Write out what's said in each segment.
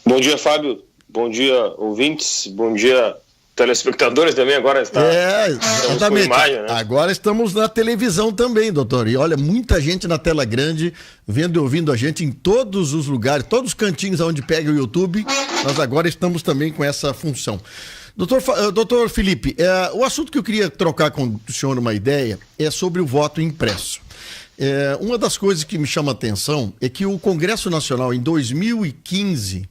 Bom dia, Fábio. Bom dia, ouvintes. Bom dia, telespectadores também. Agora estamos com imagem, né? Agora estamos na televisão também, doutor. E olha, muita gente na tela grande, vendo e ouvindo a gente em todos os lugares, todos os cantinhos onde pega o YouTube. Nós agora estamos também com essa função. Doutor Felipe, o assunto que eu queria trocar com o senhor uma ideia é sobre o voto impresso. Uma das coisas que me chama a atenção é que o Congresso Nacional, em 2015,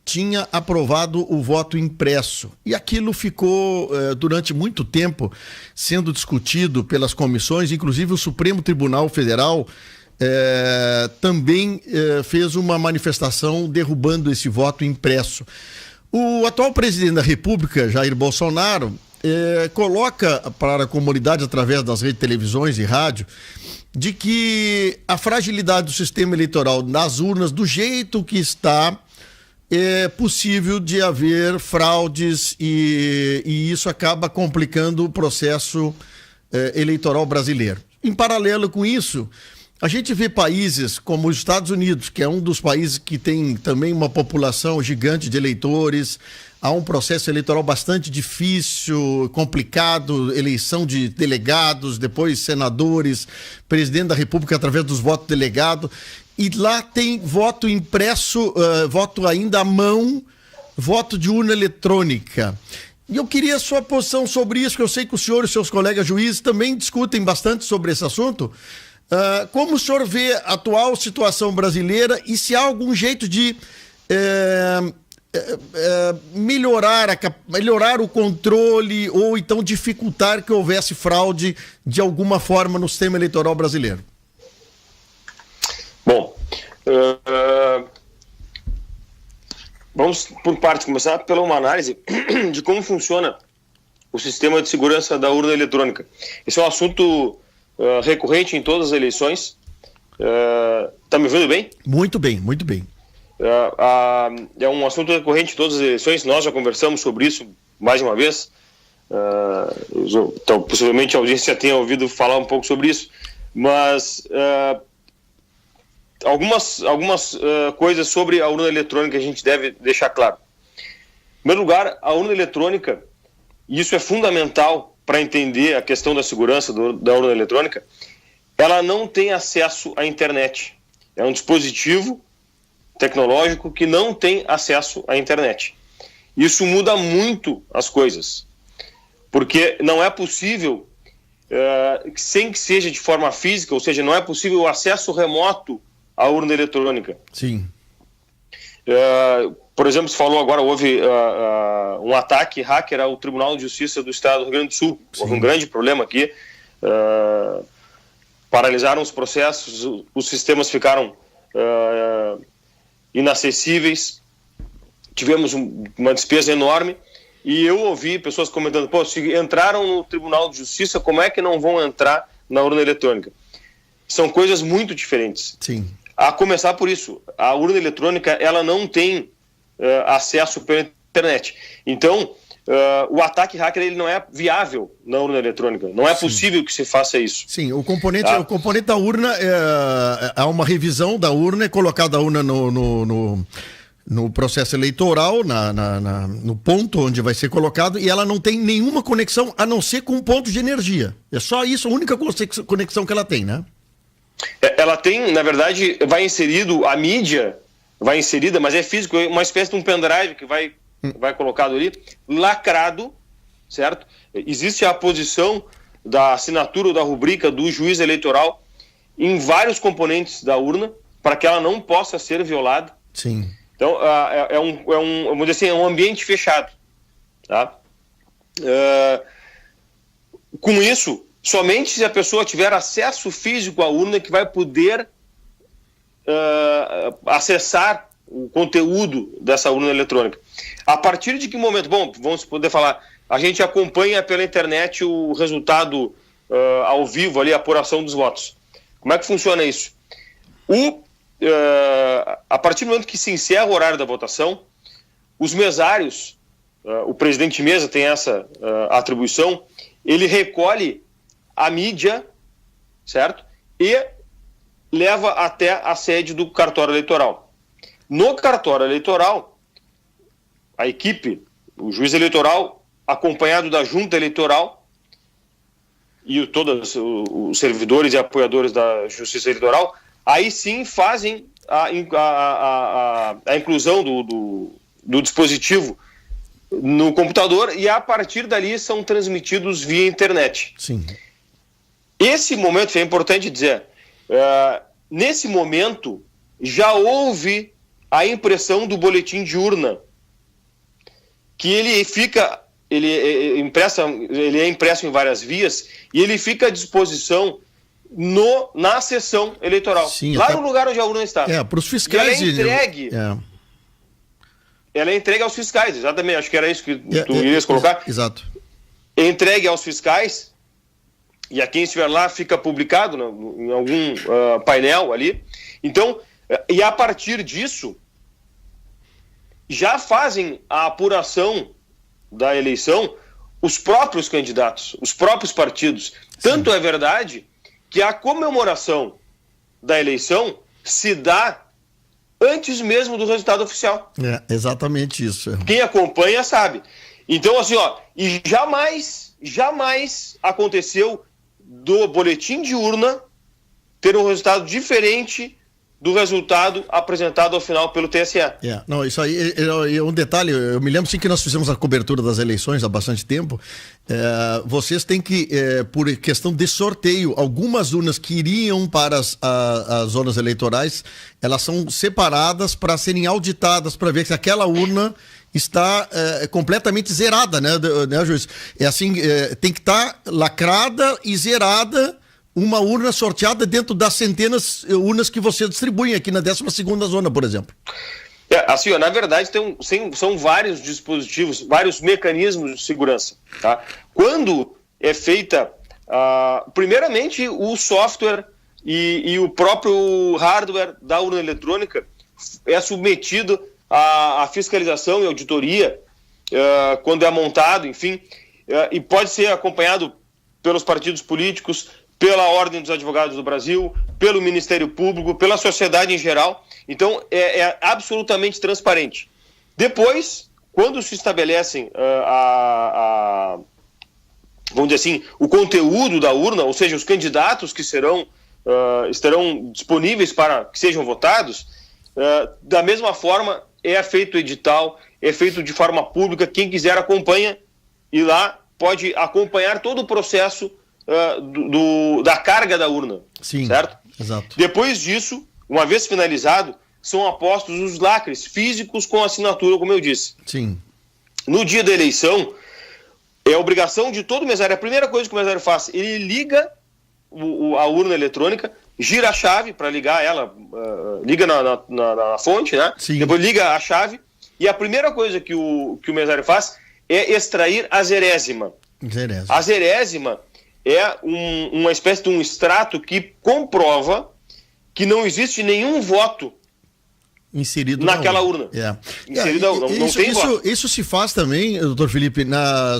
tinha aprovado o voto impresso. E aquilo ficou, durante muito tempo, sendo discutido pelas comissões, inclusive o Supremo Tribunal Federal também fez uma manifestação derrubando esse voto impresso. O atual presidente da República, Jair Bolsonaro, coloca para a comunidade, através das redes de televisões e rádio, de que a fragilidade do sistema eleitoral nas urnas, do jeito que está, é possível de haver fraudes e isso acaba complicando o processo eleitoral brasileiro. Em paralelo com isso, a gente vê países como os Estados Unidos, que é um dos países que tem também uma população gigante de eleitores, há um processo eleitoral bastante difícil, complicado, eleição de delegados, depois senadores, presidente da República através dos votos delegados, e lá tem voto impresso, voto ainda à mão, voto de urna eletrônica. E eu queria a sua posição sobre isso, que eu sei que o senhor e seus colegas juízes também discutem bastante sobre esse assunto. Como o senhor vê a atual situação brasileira e se há algum jeito de melhorar o controle ou então dificultar que houvesse fraude de alguma forma no sistema eleitoral brasileiro? Bom, vamos por partes, começar pela uma análise de como funciona o sistema de segurança da urna eletrônica. Esse é um assunto recorrente em todas as eleições. Tá me ouvindo bem? Muito bem, muito bem. É um assunto recorrente em todas as eleições. Nós já conversamos sobre isso mais de uma vez. Então, possivelmente a audiência já tenha ouvido falar um pouco sobre isso. Mas algumas coisas sobre a urna eletrônica a gente deve deixar claro. Em primeiro lugar, a urna eletrônica, e isso é fundamental para entender a questão da segurança da urna eletrônica, ela não tem acesso à internet. É um dispositivo tecnológico que não tem acesso à internet. Isso muda muito as coisas, porque não é possível, sem que seja de forma física, ou seja, não é possível o acesso remoto à urna eletrônica. Sim. Por exemplo, se falou agora, houve um ataque hacker ao Tribunal de Justiça do Estado do Rio Grande do Sul. Sim. Houve um grande problema aqui. Paralisaram os processos, os sistemas ficaram inacessíveis, tivemos uma despesa enorme, e eu ouvi pessoas comentando, se entraram no Tribunal de Justiça, como é que não vão entrar na urna eletrônica? São coisas muito diferentes. Sim. A começar por isso, a urna eletrônica, ela não tem acesso pela internet. Então, o ataque hacker, ele não é viável na urna eletrônica. Não é possível que se faça isso. Sim, o componente da urna, há uma revisão da urna, é colocada a urna no processo eleitoral, no ponto onde vai ser colocado, e ela não tem nenhuma conexão, a não ser com um ponto de energia. É só isso, a única conexão que ela tem, né? Ela tem, na verdade, a mídia vai inserida, mas é físico, é uma espécie de um pendrive que vai colocado ali, lacrado, certo? Existe a posição da assinatura ou da rubrica do juiz eleitoral em vários componentes da urna, para que ela não possa ser violada. Sim. Então, vamos dizer assim, é um ambiente fechado. Tá? Com isso, somente se a pessoa tiver acesso físico à urna que vai poder acessar o conteúdo dessa urna eletrônica. A partir de que momento? Bom, vamos poder falar, a gente acompanha pela internet o resultado ao vivo, ali, a apuração dos votos. Como é que funciona isso? A partir do momento que se encerra o horário da votação, os mesários, o presidente de mesa tem essa atribuição, ele recolhe a mídia, certo? E leva até a sede do cartório eleitoral. No cartório eleitoral, a equipe, o juiz eleitoral, acompanhado da junta eleitoral e todos os servidores e apoiadores da justiça eleitoral, aí sim fazem a inclusão do dispositivo no computador e a partir dali são transmitidos via internet. Sim. Esse momento, é importante dizer, nesse momento já houve a impressão do boletim de urna, que ele é impresso em várias vias e ele fica à disposição na sessão eleitoral. Sim, lá no lugar onde a urna está. Para os fiscais. E ela é entregue aos fiscais, exatamente, acho que era isso que tu irias colocar. Exato. É entregue aos fiscais, e a quem estiver lá fica publicado em algum painel ali. Então, e a partir disso, já fazem a apuração da eleição os próprios candidatos, os próprios partidos. Tanto é verdade que a comemoração da eleição se dá antes mesmo do resultado oficial. É exatamente isso. Quem acompanha sabe. Então, assim, e jamais aconteceu do boletim de urna ter um resultado diferente do resultado apresentado ao final pelo TSE. Não, isso aí é um detalhe. Eu me lembro sim que nós fizemos a cobertura das eleições há bastante tempo. Vocês têm que, por questão de sorteio, algumas urnas que iriam para as zonas eleitorais, elas são separadas para serem auditadas, para ver se aquela urna está completamente zerada, né, juiz? É assim, tem que estar lacrada e zerada, uma urna sorteada dentro das centenas de urnas que você distribui aqui na 12ª zona, por exemplo. Assim, na verdade, são vários dispositivos, vários mecanismos de segurança. Tá? Quando é feita, primeiramente, o software e o próprio hardware da urna eletrônica é submetido à fiscalização e auditoria quando é montado, enfim, e pode ser acompanhado pelos partidos políticos, pela Ordem dos Advogados do Brasil, pelo Ministério Público, pela sociedade em geral. Então, é absolutamente transparente. Depois, quando se estabelecem vamos dizer assim, o conteúdo da urna, ou seja, os candidatos que estarão disponíveis para que sejam votados, da mesma forma é feito o edital, é feito de forma pública, quem quiser acompanha e lá pode acompanhar todo o processo da carga da urna. Sim, certo? Exato. Depois disso, uma vez finalizado, são apostos os lacres físicos com assinatura, como eu disse. Sim. No dia da eleição, é obrigação de todo mesário. A primeira coisa que o mesário faz, ele liga a urna eletrônica, gira a chave para ligar ela, liga na fonte, né? Sim. Depois liga a chave, e a primeira coisa que o mesário faz é extrair a zerésima. A zerésima é uma espécie de um extrato que comprova que não existe nenhum voto inserido naquela urna. Não tem voto. Isso se faz também, doutor Felipe, na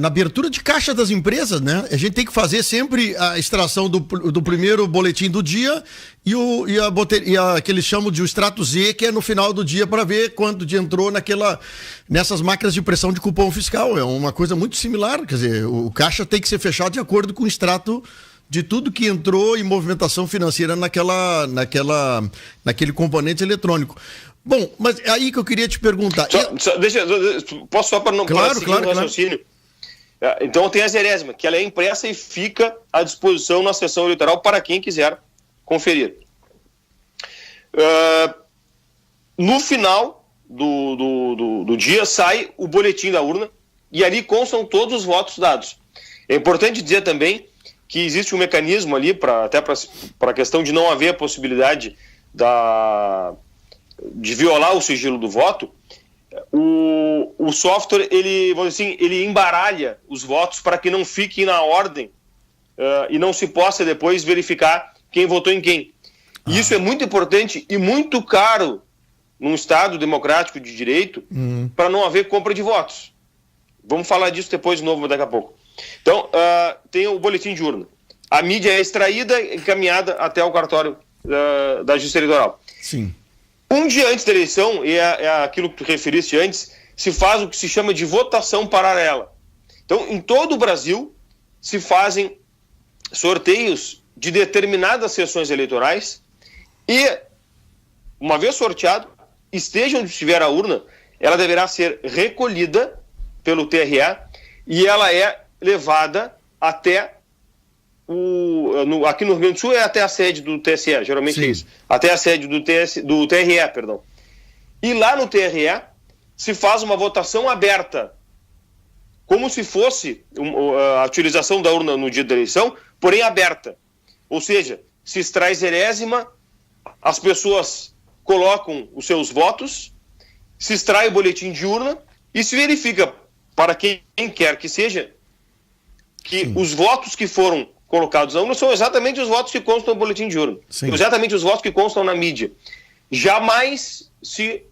abertura de caixa das empresas, né? A gente tem que fazer sempre a extração do primeiro boletim do dia e a que eles chamam de o extrato Z, que é no final do dia, para ver quanto de entrou nessas máquinas de impressão de cupom fiscal. É uma coisa muito similar, quer dizer, o caixa tem que ser fechado de acordo com o extrato de tudo que entrou em movimentação financeira naquele componente eletrônico. Bom, mas é aí que eu queria te perguntar. Posso só para não seguir o raciocínio? Claro. Então tem a zerésima, que ela é impressa e fica à disposição na sessão eleitoral para quem quiser conferir. No final do dia sai o boletim da urna e ali constam todos os votos dados. É importante dizer também que existe um mecanismo ali, até para a questão de não haver a possibilidade de violar o sigilo do voto. O software, vamos dizer assim, ele embaralha os votos para que não fiquem na ordem e não se possa depois verificar quem votou em quem. E isso é muito importante e muito caro num Estado democrático de direito para não haver compra de votos. Vamos falar disso depois de novo daqui a pouco. Então, tem o boletim de urna. A mídia é extraída e encaminhada até o cartório da Justiça Eleitoral. Sim. Um dia antes da eleição, e é aquilo que tu referiste antes, se faz o que se chama de votação paralela. Então, em todo o Brasil, se fazem sorteios de determinadas sessões eleitorais e, uma vez sorteado, esteja onde estiver a urna, ela deverá ser recolhida pelo TRE e ela é levada até aqui no Rio Grande do Sul é até a sede do TSE, geralmente Sim. é isso, até a sede do TRE, perdão. E lá no TRE se faz uma votação aberta, como se fosse a utilização da urna no dia da eleição, porém aberta. Ou seja, se extrai zerésima, as pessoas colocam os seus votos, se extrai o boletim de urna e se verifica, para quem quer que seja, que Sim. os votos que foram colocados na urna são exatamente os votos que constam no boletim de urna. Sim. Exatamente os votos que constam na mídia. Jamais se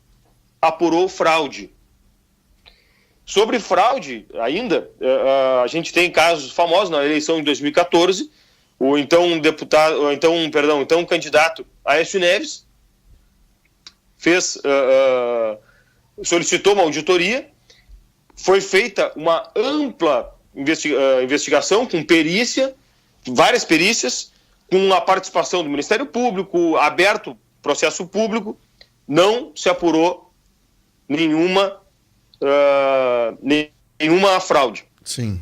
apurou fraude. Sobre fraude, ainda, a gente tem casos famosos na eleição de 2014, o então candidato Aécio Neves solicitou uma auditoria, foi feita uma ampla investigação com perícia, várias perícias, com a participação do Ministério Público, aberto processo público, não se apurou nenhuma fraude. Sim.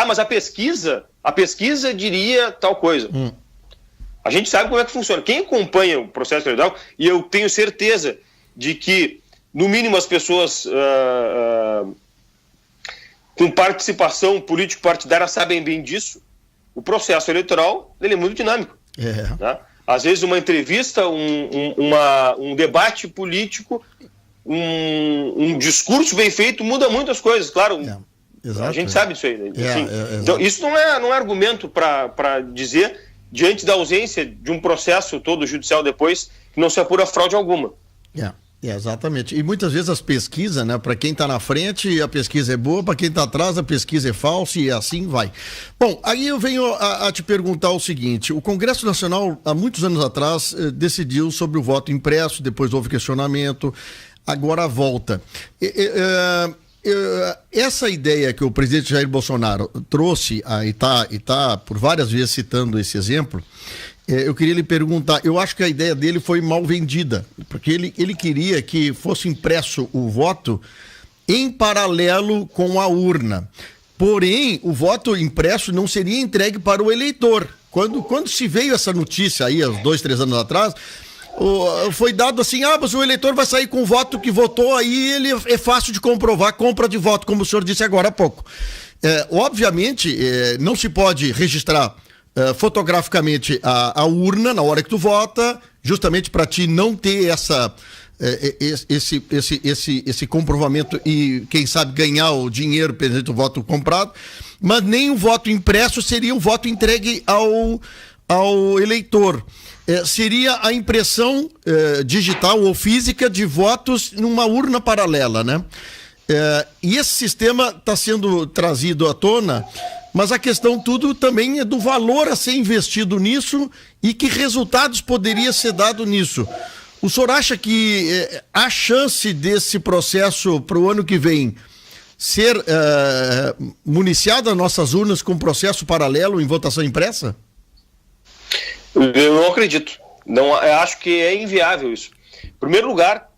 Mas a pesquisa diria tal coisa. A gente sabe como é que funciona. Quem acompanha o processo eleitoral, e eu tenho certeza de que, no mínimo, as pessoas com participação político-partidária sabem bem disso, o processo eleitoral ele é muito dinâmico. Né? Às vezes uma entrevista, um debate político, um discurso bem feito muda muitas coisas, claro. A gente sabe disso aí. Né? Então, isso não é argumento para dizer, diante da ausência de um processo todo judicial depois, que não se apura fraude alguma. Exatamente. E muitas vezes as pesquisas, né? Para quem está na frente, a pesquisa é boa, para quem está atrás, a pesquisa é falsa e assim vai. Bom, aí eu venho a te perguntar o seguinte: o Congresso Nacional, há muitos anos atrás, decidiu sobre o voto impresso, depois houve questionamento, agora volta. Essa ideia que o presidente Jair Bolsonaro trouxe, e está por várias vezes citando esse exemplo, eu queria lhe perguntar, eu acho que a ideia dele foi mal vendida, porque ele queria que fosse impresso o voto em paralelo com a urna. Porém, o voto impresso não seria entregue para o eleitor. Quando se veio essa notícia aí, há 2, 3 anos atrás, foi dado assim, mas o eleitor vai sair com o voto que votou, aí ele é fácil de comprovar, compra de voto, como o senhor disse agora há pouco. Obviamente, não se pode registrar fotograficamente a urna na hora que tu vota, justamente para ti não ter esse comprovamento e, quem sabe, ganhar o dinheiro pelo voto comprado, mas nem o voto impresso seria um voto entregue ao eleitor. Seria a impressão digital ou física de votos numa urna paralela, né? E esse sistema está sendo trazido à tona, mas a questão tudo também é do valor a ser investido nisso e que resultados poderia ser dado nisso. O senhor acha que há chance desse processo para o ano que vem ser municiado as nossas urnas com processo paralelo em votação impressa? Eu não acredito. Eu acho que é inviável isso. Em primeiro lugar,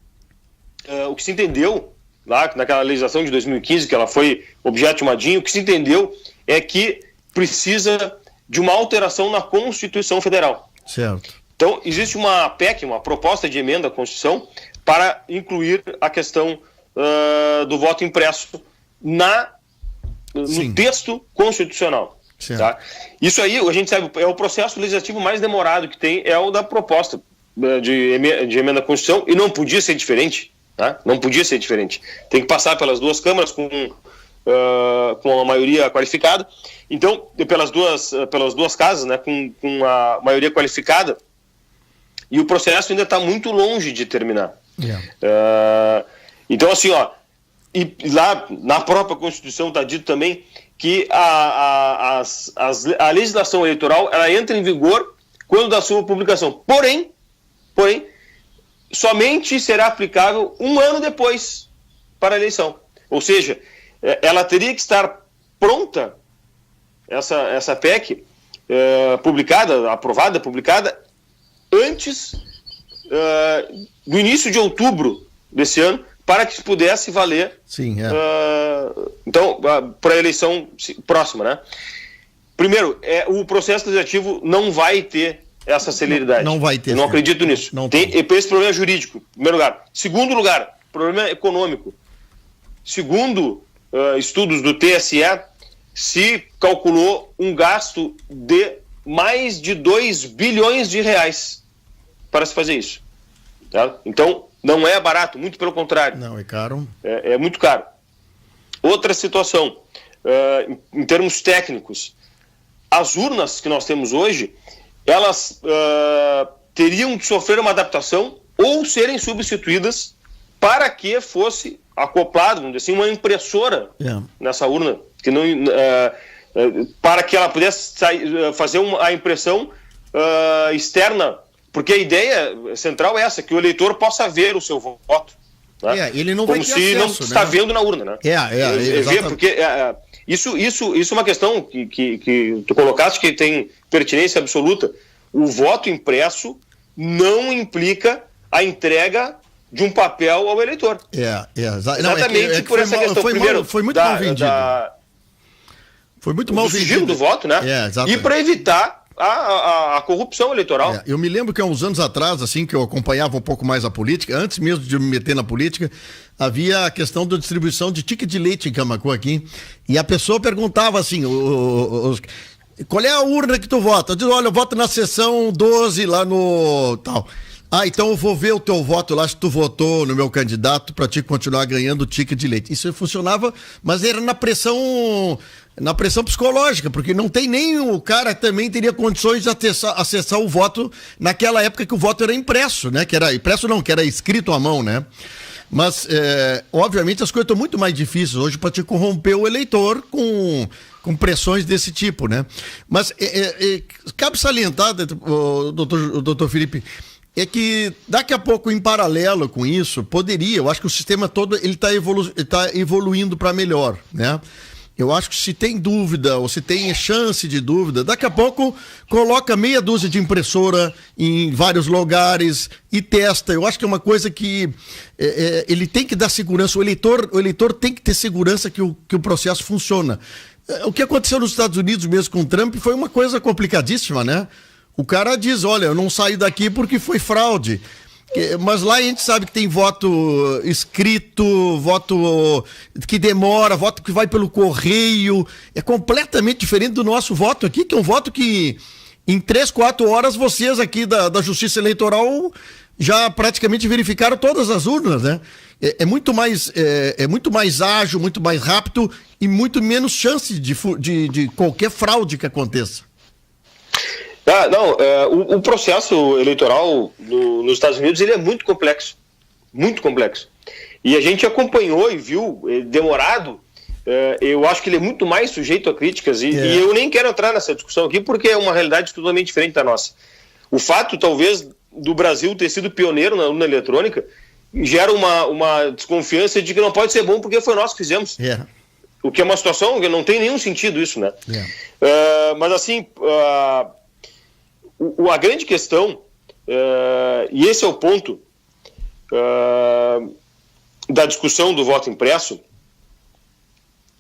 o que se entendeu lá naquela legislação de 2015, que ela foi objeto de uma DIN, o que se entendeu é que precisa de uma alteração na Constituição Federal. Certo. Então, existe uma PEC, uma proposta de emenda à Constituição, para incluir a questão do voto impresso no texto constitucional. Tá? Isso aí, a gente sabe, é o processo legislativo mais demorado que tem, é o da proposta de emenda à Constituição, e não podia ser diferente. Tá? Não podia ser diferente. Tem que passar pelas duas câmaras com a maioria qualificada. Então, pelas duas casas, né, com a maioria qualificada, e o processo ainda está muito longe de terminar. Então, assim, e lá na própria Constituição está dito também que a legislação eleitoral ela entra em vigor quando da sua publicação. Porém, somente será aplicável um ano depois para a eleição. Ou seja, ela teria que estar pronta, essa PEC, aprovada, publicada, antes do início de outubro desse ano, para que pudesse valer. Sim, então, para a eleição próxima, né? Primeiro, o processo legislativo não vai ter essa celeridade. Não vai ter. Eu não acredito nisso. Tem esse problema jurídico, em primeiro lugar. Segundo lugar, problema econômico. Segundo estudos do TSE, se calculou um gasto de mais de 2 bilhões de reais para se fazer isso. Tá? Então, não é barato, muito pelo contrário. Não, é caro. É muito caro. Outra situação, em termos técnicos, as urnas que nós temos hoje, elas teriam que sofrer uma adaptação ou serem substituídas para que fosse acoplado, vamos dizer assim, uma impressora nessa urna, que não, para que ela pudesse fazer a impressão externa, porque a ideia central é essa, que o eleitor possa ver o seu voto. Né? Ele não vai ter como se acesso, não está né? vendo na urna, né? Ver, porque isso é uma questão que tu colocaste que tem pertinência absoluta. O voto impresso não implica a entrega de um papel ao eleitor. Exatamente por essa questão. Primeiro, foi muito mal vendido. Foi muito mal vendido. O sigilo do voto, né? E para evitar a corrupção eleitoral. Eu me lembro que há uns anos atrás, assim, que eu acompanhava um pouco mais a política, antes mesmo de me meter na política, havia a questão da distribuição de ticket de leite em Camaquã aqui, e a pessoa perguntava assim, qual é a urna que tu vota? Eu digo, olha, eu voto na seção 12 lá no tal. Então eu vou ver o teu voto lá, se tu votou no meu candidato, para te continuar ganhando o ticket de leite. Isso funcionava, mas era na pressão psicológica, porque não tem nem o cara também teria condições de acessar o voto naquela época que o voto era impresso, né? Que era impresso não, que era escrito à mão, né? Mas, obviamente, as coisas estão muito mais difíceis hoje para te corromper o eleitor com pressões desse tipo, né? Mas cabe salientar, doutor Felipe, é que daqui a pouco, em paralelo com isso, eu acho que o sistema todo ele está evoluindo para melhor, né? Eu acho que se tem dúvida ou se tem chance de dúvida, daqui a pouco coloca meia dúzia de impressora em vários lugares e testa. Eu acho que é uma coisa que ele tem que dar segurança. O eleitor tem que ter segurança que o processo funciona. O que aconteceu nos Estados Unidos mesmo com o Trump foi uma coisa complicadíssima, né? O cara diz, olha, eu não saio daqui porque foi fraude. Mas lá a gente sabe que tem voto escrito, voto que demora, voto que vai pelo correio. É completamente diferente do nosso voto aqui, que é um voto que em 3, 4 horas vocês aqui da Justiça Eleitoral já praticamente verificaram todas as urnas, né? É muito mais ágil, muito mais rápido e muito menos chance de qualquer fraude que aconteça. O processo eleitoral nos Estados Unidos ele é muito complexo. E a gente acompanhou e viu, demorado, eu acho que ele é muito mais sujeito a críticas e eu nem quero entrar nessa discussão aqui porque é uma realidade totalmente diferente da nossa. O fato, talvez, do Brasil ter sido pioneiro na urna eletrônica gera uma desconfiança de que não pode ser bom porque foi nós que fizemos. O que é uma situação que não tem nenhum sentido isso, né? Mas assim... A grande questão, e esse é o ponto da discussão do voto impresso,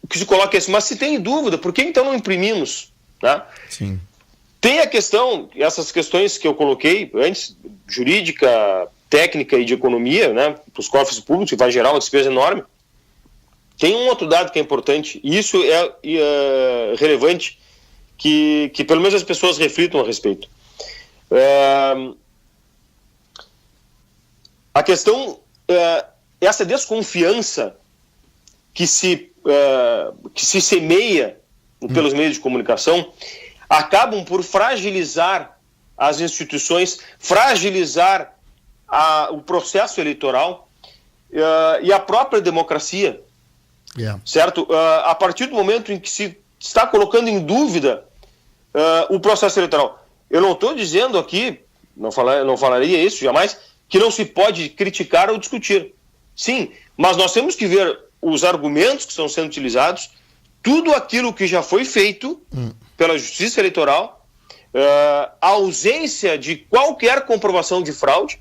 o que se coloca é assim, mas se tem dúvida, por que então não imprimimos? Né? Sim. Tem a questão, essas questões que eu coloquei antes, jurídica, técnica e de economia, né, para os cofres públicos, que vai gerar uma despesa enorme. Tem um outro dado que é importante, e isso é relevante, que pelo menos as pessoas reflitam a respeito. A questão, essa desconfiança que se semeia pelos meios de comunicação, acabam por fragilizar as instituições, fragilizar o processo eleitoral e a própria democracia. Certo? A partir do momento em que se está colocando em dúvida o processo eleitoral. Eu não estou dizendo aqui, não falaria isso jamais, que não se pode criticar ou discutir. Sim, mas nós temos que ver os argumentos que estão sendo utilizados, tudo aquilo que já foi feito pela Justiça Eleitoral, a ausência de qualquer comprovação de fraude,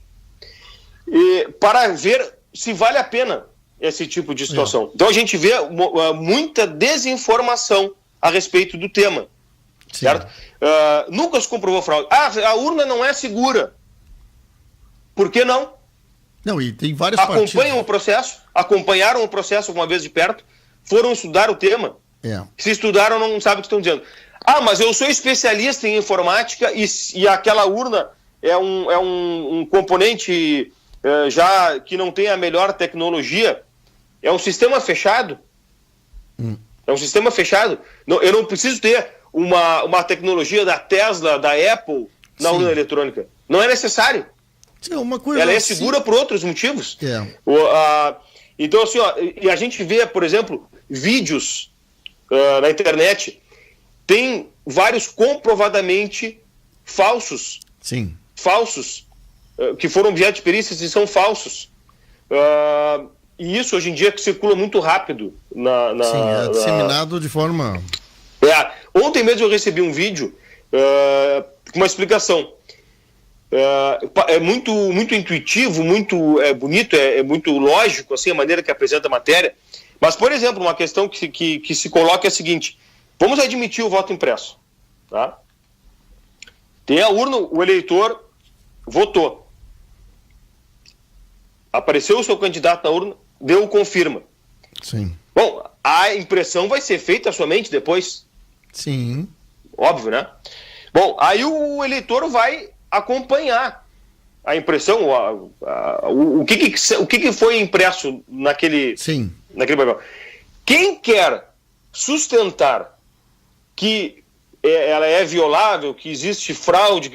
para ver se vale a pena esse tipo de situação. Então a gente vê muita desinformação a respeito do tema. Sim. Certo? Nunca se comprovou fraude. A urna não é segura. Por que não? Não, e tem vários acompanham o processo, acompanharam o processo uma vez de perto, foram estudar o tema. Se estudaram, não sabem o que estão dizendo. Mas eu sou especialista em informática e aquela urna é um componente já que não tem a melhor tecnologia. É um sistema fechado. É um sistema fechado. Eu não preciso ter uma tecnologia da Tesla, da Apple na urna eletrônica. Não é necessário. Uma coisa ela é segura por outros motivos. Então, assim, e a gente vê, por exemplo, vídeos na internet, tem vários comprovadamente falsos. Sim. Falsos, que foram objeto de perícias e são falsos. E isso, hoje em dia, circula muito rápido. Sim, disseminado de forma... Ontem mesmo eu recebi um vídeo com uma explicação. É muito intuitivo, muito bonito, é muito lógico assim, a maneira que apresenta a matéria. Mas, por exemplo, uma questão que se coloca é a seguinte: vamos admitir o voto impresso. Tá? Tem a urna, o eleitor votou. Apareceu o seu candidato na urna, deu o confirma. Sim. Bom, a impressão vai ser feita somente depois. Sim. Óbvio, né? Bom, aí o eleitor vai acompanhar a impressão, o que foi impresso naquele papel. Quem quer sustentar que ela é violável, que existe fraude,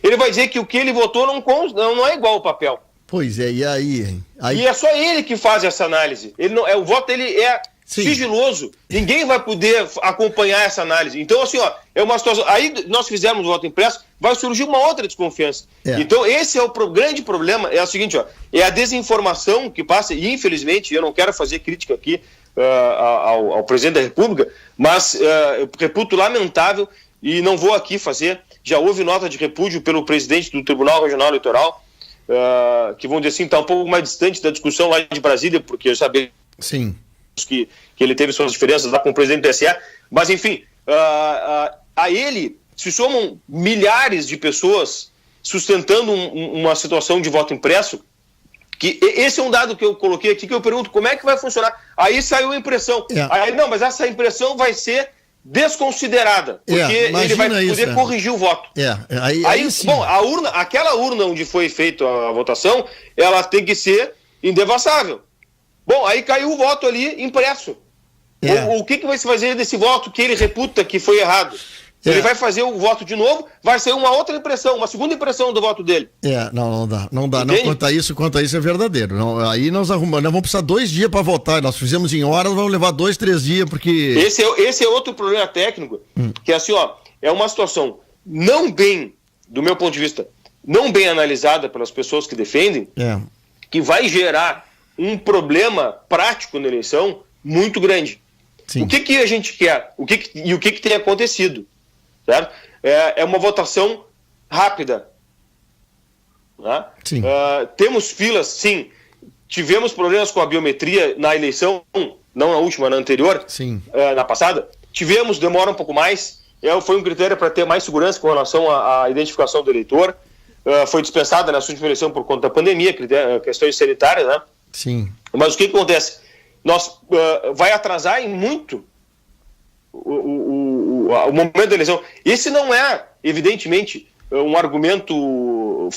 ele vai dizer que o que ele votou não é igual ao papel. Pois é, e aí? E é só ele que faz essa análise. O voto dele é sigiloso. Ninguém vai poder acompanhar essa análise. Então, assim, é uma situação. Aí nós fizemos o voto impresso, vai surgir uma outra desconfiança. Então, esse é o grande problema. É o seguinte, é a desinformação que passa, e infelizmente, eu não quero fazer crítica aqui ao presidente da República, mas eu reputo lamentável e não vou aqui fazer. Já houve nota de repúdio pelo presidente do Tribunal Regional Eleitoral, que vão dizer assim, está um pouco mais distante da discussão lá de Brasília, porque eu sabia que ele teve suas diferenças lá com o presidente do TSE, mas enfim, a ele se somam milhares de pessoas sustentando uma situação de voto impresso, que esse é um dado que eu coloquei aqui, que eu pergunto como é que vai funcionar. Aí saiu a impressão. Aí, não, mas essa impressão vai ser desconsiderada, porque ele vai poder corrigir o voto. Aí bom, aquela urna onde foi feita a votação, ela tem que ser indevassável. Bom, aí caiu o voto ali impresso. O que vai se fazer desse voto que ele reputa que foi errado? Ele vai fazer o voto de novo, vai ser uma outra impressão, uma segunda impressão do voto dele. Não dá. Não, quanto a isso é verdadeiro. Não, aí nós vamos precisar 2 dias para votar. Nós fizemos em horas, vamos levar 2, 3 dias, porque... Esse é outro problema técnico, que é assim, é uma situação do meu ponto de vista, não bem analisada pelas pessoas que defendem, que vai gerar um problema prático na eleição muito grande. Sim. O que a gente quer? O que tem acontecido? Certo? É uma votação rápida. Né? Temos filas, sim. Tivemos problemas com a biometria na eleição, não na última, na anterior, na passada. Demora um pouco mais. Foi um critério para ter mais segurança com relação à identificação do eleitor. Foi dispensada na última eleição por conta da pandemia, questões sanitárias, né? Sim. Mas o que acontece? Vai atrasar em muito o momento da eleição. Esse não é, evidentemente, um argumento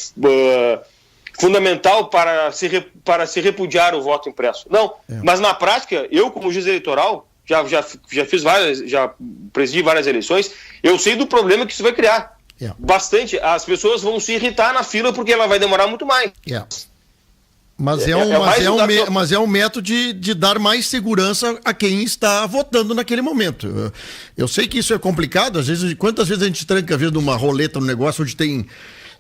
fundamental para se repudiar o voto impresso. Não, mas na prática, eu como juiz eleitoral, já presidi várias eleições, eu sei do problema que isso vai criar. Bastante. As pessoas vão se irritar na fila porque ela vai demorar muito mais. Mas é um método de dar mais segurança a quem está votando naquele momento. Eu sei que isso é complicado, às vezes, quantas vezes a gente tranca, às vezes, numa roleta no negócio onde tem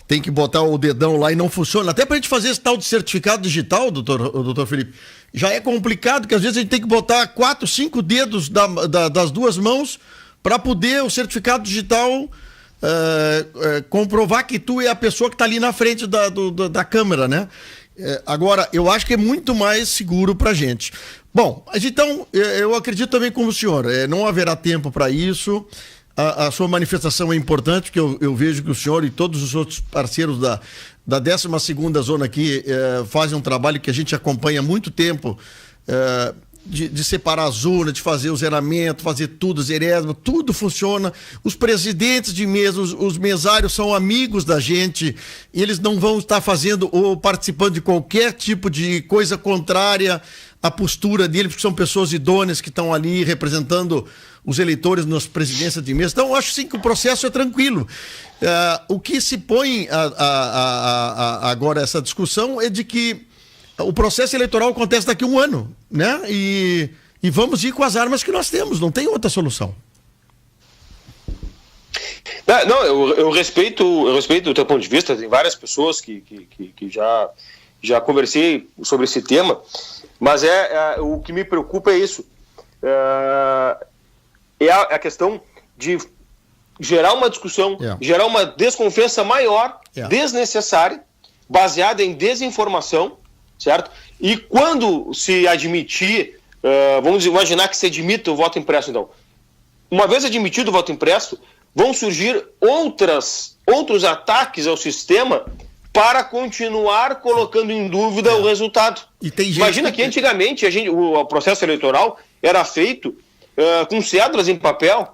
tem que botar o dedão lá e não funciona. Até para a gente fazer esse tal de certificado digital, doutor Felipe, já é complicado, porque às vezes a gente tem que botar 4, 5 dedos das duas mãos para poder o certificado digital comprovar que tu é a pessoa que está ali na frente da câmera, né? Agora, eu acho que é muito mais seguro para a gente. Bom, mas então, eu acredito também como o senhor, não haverá tempo para isso. A sua manifestação é importante, porque eu vejo que o senhor e todos os outros parceiros da 12ª Zona aqui fazem um trabalho que a gente acompanha há muito tempo, de separar a zona, de fazer o zeramento, fazer tudo, zerésimo, tudo funciona. Os presidentes de mesa, os mesários são amigos da gente, e eles não vão estar fazendo ou participando de qualquer tipo de coisa contrária à postura deles, porque são pessoas idôneas que estão ali representando os eleitores nas presidências de mesa. Então, eu acho sim que o processo é tranquilo. O que se põe agora essa discussão é de que o processo eleitoral acontece daqui a um ano, né? E vamos ir com as armas que nós temos, não tem outra solução. Não, eu respeito o teu ponto de vista. Tem várias pessoas que já conversei sobre esse tema, mas o que me preocupa é isso. É a questão de gerar uma discussão, gerar uma desconfiança maior, desnecessária, baseada em desinformação, certo? E quando se admitir, vamos imaginar que se admita o voto impresso, então. Uma vez admitido o voto impresso, vão surgir outros ataques ao sistema para continuar colocando em dúvida o resultado. E tem gente Imagina que antigamente o processo eleitoral era feito com cédulas em papel.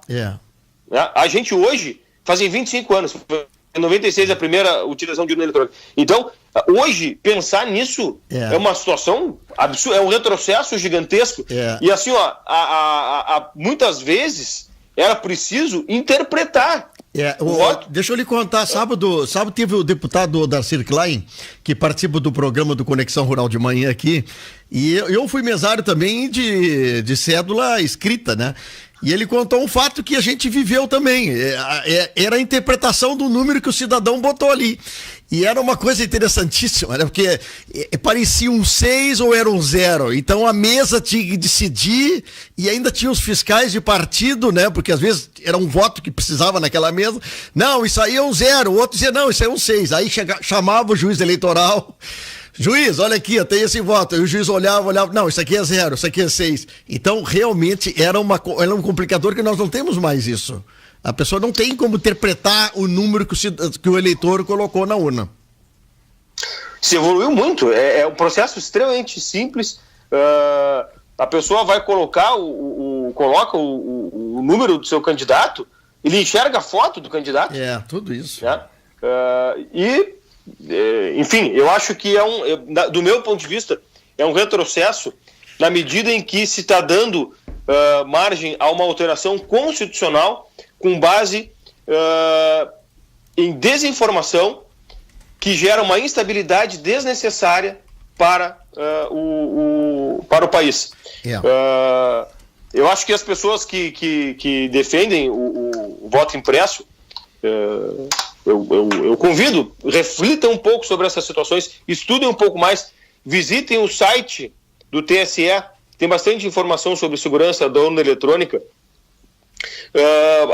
A gente hoje, fazem 25 anos, em 96 a primeira utilização de urna eletrônica. Então, hoje, pensar nisso é uma situação absurda, é um retrocesso gigantesco. E assim, muitas vezes era preciso interpretar. Deixa eu lhe contar, sábado teve o deputado Darcy Klein, que participa do programa do Conexão Rural de manhã aqui, e eu fui mesário também de cédula escrita, né? E ele contou um fato que a gente viveu também, era a interpretação do número que o cidadão botou ali. E era uma coisa interessantíssima, né? Porque parecia um 6 ou era um 0. Então a mesa tinha que decidir, e ainda tinha os fiscais de partido, né? Porque às vezes era um voto que precisava naquela mesa. Não, isso aí é um 0. O outro dizia, não, isso aí é um 6. Aí chamava o juiz eleitoral. Juiz, olha aqui, eu tenho esse voto. Aí o juiz olhava, não, isso aqui é 0, isso aqui é 6. Então, realmente, era um complicador que nós não temos mais isso. A pessoa não tem como interpretar o número que o eleitor colocou na urna. Se evoluiu muito. É um processo extremamente simples. A pessoa vai colocar coloca o número do seu candidato, ele enxerga a foto do candidato. Tudo isso. Né? Enfim, eu acho que do meu ponto de vista, é um retrocesso na medida em que se está dando margem a uma alteração constitucional com base em desinformação que gera uma instabilidade desnecessária para o país. Eu acho que as pessoas que defendem o voto impresso, eu convido, reflitam um pouco sobre essas situações, estudem um pouco mais, visitem o site do TSE, tem bastante informação sobre segurança da urna eletrônica.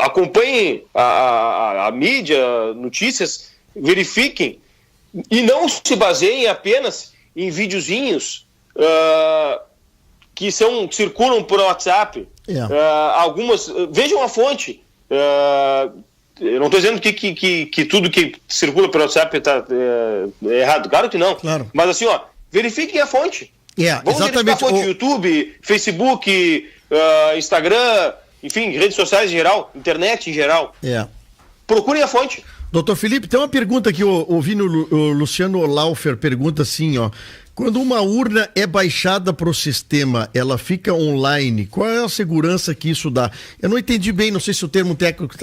Acompanhem a mídia, notícias, verifiquem e não se baseiem apenas em videozinhos que circulam por WhatsApp. Vejam a fonte. Eu não estou dizendo que tudo que circula pelo WhatsApp está errado, claro que não. Claro. Mas assim, verifiquem a fonte. Vamos verificar a fonte, YouTube, Facebook, Instagram, enfim, redes sociais em geral, internet em geral. Procurem a fonte. Doutor Felipe, tem uma pergunta que eu ouvi o Luciano Laufer pergunta assim, quando uma urna é baixada para o sistema, ela fica online, qual é a segurança que isso dá? Eu não entendi bem, não sei se o termo técnico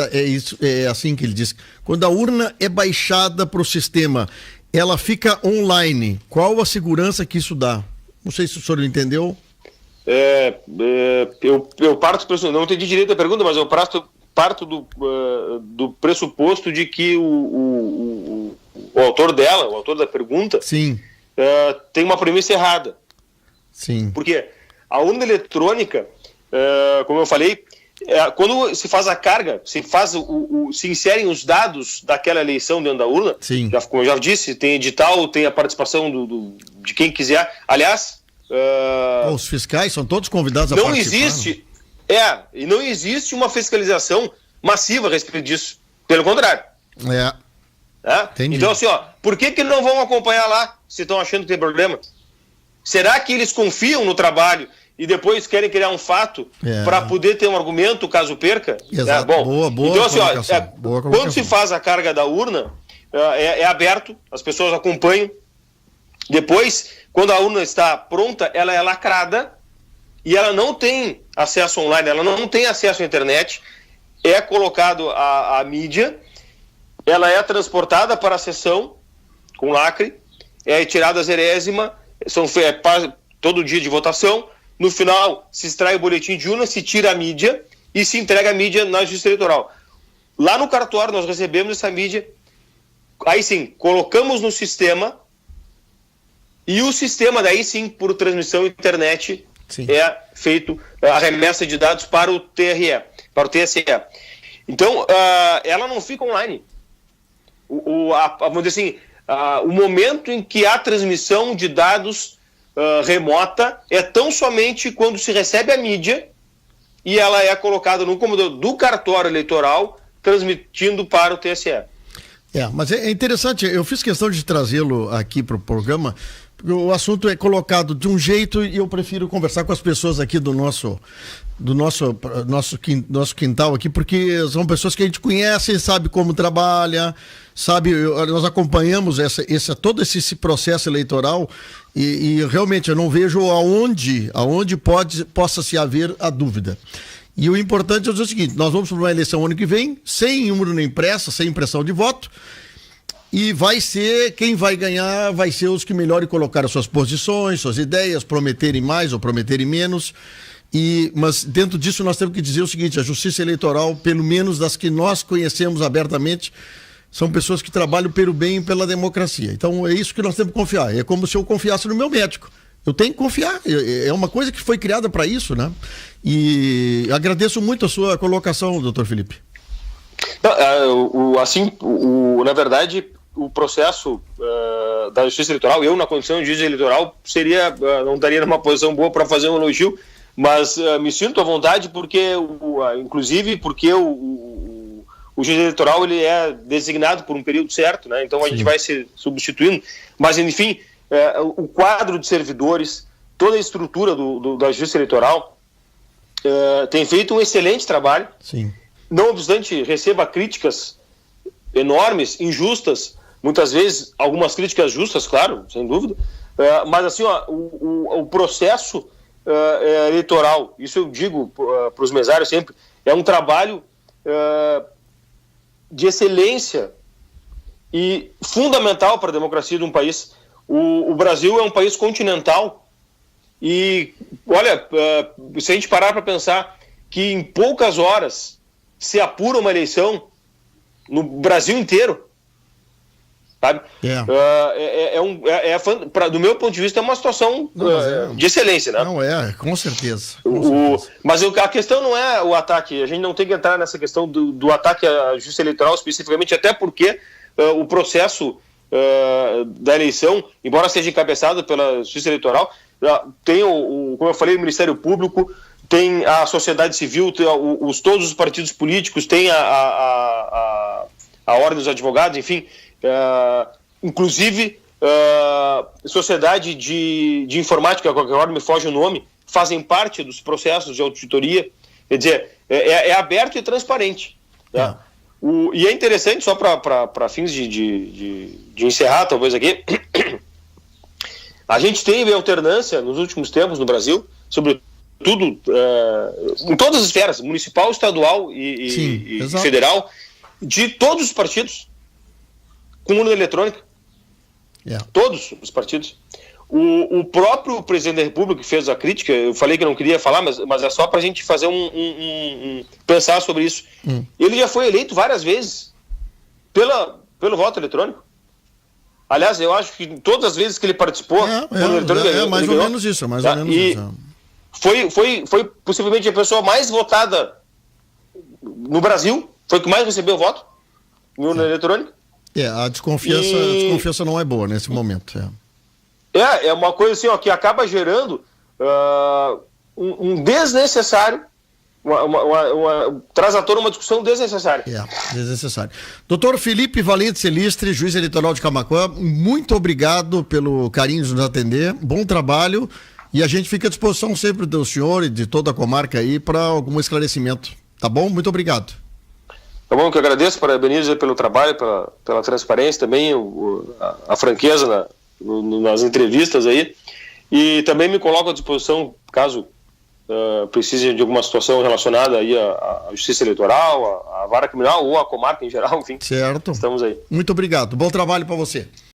é assim que ele diz. Quando a urna é baixada para o sistema, ela fica online, qual a segurança que isso dá? Não sei se o senhor entendeu. Eu parto, não entendi direito a pergunta, mas eu parto do pressuposto de que o autor dela, o autor da pergunta, sim, tem uma premissa errada. sim. Porque a urna eletrônica, como eu falei, quando se faz a carga, se inserem os dados daquela eleição dentro da urna, Sim. Como eu já disse, tem edital, tem a participação de quem quiser. Aliás, Os fiscais são todos convidados a não participar. e não existe uma fiscalização massiva a respeito disso. Pelo contrário. Então, assim, por que não vão acompanhar lá se estão achando que tem problema? Será que eles confiam no trabalho e depois querem criar um fato para poder ter um argumento caso perca? Exato. Boa então, assim, boa quando se faz a carga da urna, é aberto, as pessoas acompanham. Depois, quando a urna está pronta, ela é lacrada e ela não tem acesso online, ela não tem acesso à internet, é colocado a mídia, ela é transportada para a sessão com lacre, é retirada a zerésima, todo dia de votação. No final, se extrai o boletim de urna, se tira a mídia e se entrega a mídia na Justiça Eleitoral. Lá no cartório, nós recebemos essa mídia, aí sim, colocamos no sistema, e o sistema, daí sim, por transmissão internet, é feito a remessa de dados para o TSE. Então, ela não fica online. Vamos dizer assim, o momento em que há transmissão de dados remota é tão somente quando se recebe a mídia e ela é colocada no computador do cartório eleitoral, transmitindo para o TSE. Mas é interessante, eu fiz questão de trazê-lo aqui para o programa, porque o assunto é colocado de um jeito e eu prefiro conversar com as pessoas aqui do nosso quintal aqui, porque são pessoas que a gente conhece, sabe como trabalha, nós acompanhamos todo esse processo eleitoral e realmente eu não vejo aonde possa se haver a dúvida. E o importante é dizer o seguinte: nós vamos para uma eleição ano que vem, sem urna impressa, sem impressão de voto, e quem vai ganhar vai ser os que melhor colocaram suas posições, suas ideias, prometerem mais ou prometerem menos. Mas dentro disso nós temos que dizer o seguinte: a Justiça Eleitoral, pelo menos das que nós conhecemos abertamente, são pessoas que trabalham pelo bem e pela democracia. Então é isso que nós temos que confiar. É como se eu confiasse no meu médico. Eu tenho que confiar. É uma coisa que foi criada para isso, né? E agradeço muito a sua colocação, doutor Felipe. Na verdade, o processo da Justiça Eleitoral, eu na condição de juiz eleitoral, não estaria numa posição boa para fazer um elogio, mas me sinto à vontade porque, inclusive, porque o juiz eleitoral ele é designado por um período certo, né? Então a gente vai se substituindo, mas enfim, o quadro de servidores, toda a estrutura da Justiça Eleitoral tem feito um excelente trabalho. Sim. Não obstante, receba críticas enormes, injustas, muitas vezes algumas críticas justas, claro, sem dúvida, mas assim, o processo eleitoral, isso eu digo para os mesários sempre, é um trabalho de excelência e fundamental para a democracia de um país. O Brasil é um país continental e, olha, se a gente parar para pensar que em poucas horas se apura uma eleição no Brasil inteiro, sabe? Do meu ponto de vista, é uma situação de excelência, né? Não com certeza. Mas a questão não é o ataque, a gente não tem que entrar nessa questão do ataque à Justiça Eleitoral especificamente, até porque o processo da eleição, embora seja encabeçado pela Justiça Eleitoral, tem como eu falei, o Ministério Público, tem a sociedade civil, tem todos os partidos políticos, tem a Ordem dos Advogados, enfim, inclusive sociedade de informática, a qualquer hora me foge o nome, fazem parte dos processos de auditoria. Quer dizer, é aberto e transparente. Tá? E é interessante, só para fins de encerrar, talvez aqui, a gente teve alternância nos últimos tempos no Brasil, sobretudo em todas as esferas, municipal, estadual e federal, de todos os partidos com urna eletrônica. Todos os partidos. O próprio presidente da República que fez a crítica, eu falei que não queria falar, mas é só para a gente fazer pensar sobre isso. Ele já foi eleito várias vezes pelo voto eletrônico. Aliás, eu acho que todas as vezes que ele participou, mais ou menos isso, mais ou menos isso. Foi possivelmente a pessoa mais votada no Brasil, foi o que mais recebeu voto em urna eletrônica. A desconfiança não é boa nesse momento. É uma coisa assim, ó, que acaba gerando um desnecessário, traz à tona uma discussão desnecessária. Desnecessário. Doutor Felipe Valente Celistre, juiz eleitoral de Camaquã, muito obrigado pelo carinho de nos atender, bom trabalho, e a gente fica à disposição sempre do senhor e de toda a comarca aí para algum esclarecimento, tá bom? Muito obrigado. Tá bom, que eu agradeço, parabenizo pelo trabalho, pela transparência também, a franqueza nas entrevistas aí, e também me coloco à disposição, caso precise de alguma situação relacionada aí à Justiça Eleitoral, à Vara Criminal ou à comarca em geral, enfim. Certo. Estamos aí. Muito obrigado, bom trabalho para você.